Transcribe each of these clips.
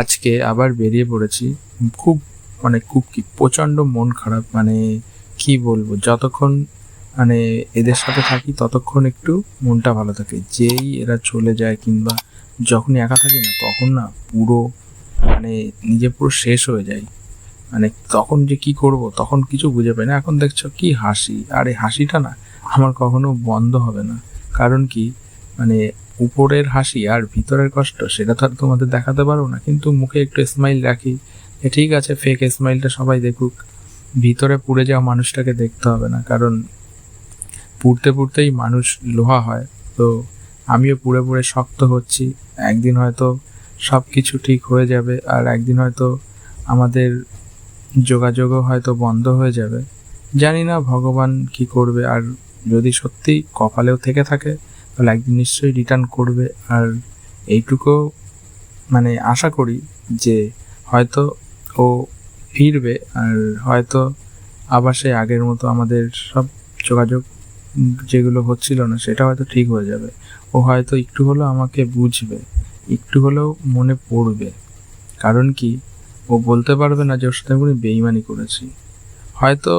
আজকে আবার বেরিয়ে পড়েছি। খুব খুব কি প্রচণ্ড মন খারাপ, কি বলবো, যতক্ষণ এদের সাথে থাকি ততক্ষণ একটু মনটা ভালো থাকে। যেই এরা চলে যায় কিংবা যখনই একা থাকি না, তখন না পুরো নিজে পুরো শেষ হয়ে যাই। তখন যে কি করব তখন কিছু বুঝে পাই না। এখন দেখছো কি হাসি, আর এই হাসিটা না আমার কখনো বন্ধ হবে না। কারণ কি, উপরের হাসি আর ভিতরের কষ্ট সেটা তো আর তোমাদের দেখাতে পারবো না, কিন্তু মুখে একটু স্মাইল রাখি। ঠিক আছে, ফেক স্মাইলটা সবাই দেখুক, ভিতরে পুড়ে যাওয়া মানুষটাকে দেখতে হবে না। কারণ পুড়তে পুড়তেই মানুষ লোহা হয়। তো আমিও পুড়ে পুড়ে শক্ত হচ্ছি। একদিন হয়তো সব কিছু ঠিক হয়ে যাবে, আর একদিন হয়তো আমাদের যোগাযোগও হয়তো বন্ধ হয়ে যাবে। জানি না ভগবান কি করবে, আর যদি সত্যি কপালেও থেকে থাকে তাহলে একদিন নিশ্চয়ই রিটার্ন করবে। আর এইটুকু আশা করি যে হয়তো ও ফিরবে, আর হয়তো আবার সেই আগের মতো আমাদের সব যোগাযোগ যেগুলো হচ্ছিল না সেটা হয়তো ঠিক হয়ে যাবে। ও হয়তো একটু হলেও আমাকে বুঝবে, একটু হলেও মনে পড়বে। কারণ কি, ও বলতে পারবে না যে ওর সাথে আমি বেইমানি করেছি। হয়তো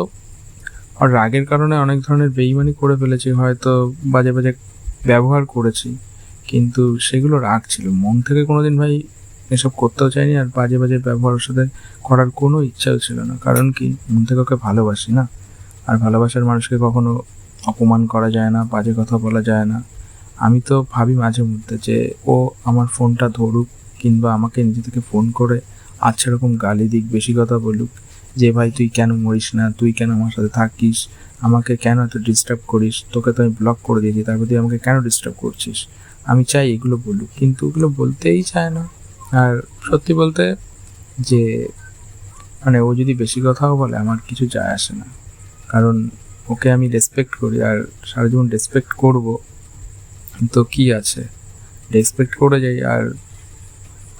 ওর রাগের কারণে অনেক ধরনের বেইমানি করে ফেলেছি, হয়তো বাজে বাজে ব্যবহার করেছি, কিন্তু সেগুলো রাগ ছিল। মন থেকে কোনোদিন ভাই এসব করতেও চাইনি, আর বাজে বাজে ব্যবহার ওর সাথে করার কোনো ইচ্ছাও ছিল না। কারণ কি, মন থেকে ওকে ভালোবাসি না, আর ভালোবাসার মানুষকে কখনো অপমান করা যায় না, বাজে কথা বলা যায় না। আমি তো ভাবি মাঝে মধ্যে যে ও আমার ফোনটা ধরুক, কিংবা আমাকে নিজে থেকে ফোন করে আচ্ছা এরকম গালি দিক, বেশি কথা বলুক, যে ভাই তুই কেন মরিস না, তুই কেন আমার সাথে থাকিস, আমাকে কেন এত ডিস্টার্ব করিস, তোকে তো আমি ব্লক করে দিয়েছি, তারপর তুই আমাকে কেন ডিস্টার্ব করছিস। আমি চাই এগুলো বলুক, কিন্তু ওগুলো বলতেই চায় না। আর সত্যি বলতে যে ও যদি বেশি কথাও বলে আমার কিছু যায় আসে না, কারণ ওকে আমি রেসপেক্ট করি, আর সারা জীবন রেসপেক্ট করব। তো কি আছে, রেসপেক্ট করে যাই। আর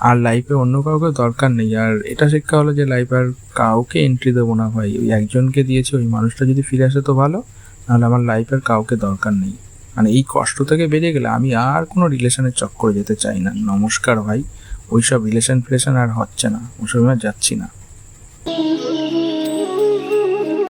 আর লাইফে অন্য কাউকে দরকার নেই। আর এটা শিক্ষা হলো যে লাইফে আর কাউকে এন্ট্রি দেবো না ভাই। ওই একজনকে দিয়েছে, ওই মানুষটা যদি ফিরে আসে তো ভালো, নাহলে আমার লাইফের কাউকে দরকার নেই। এই কষ্ট থেকে বেরিয়ে গেলে আমি আর কোনো রিলেশনের চক্করে যেতে চাই না। নমস্কার ভাই, ওইসব রিলেশন ফিলেশন আর হচ্ছে না, ওইসব আমি আর যাচ্ছি না।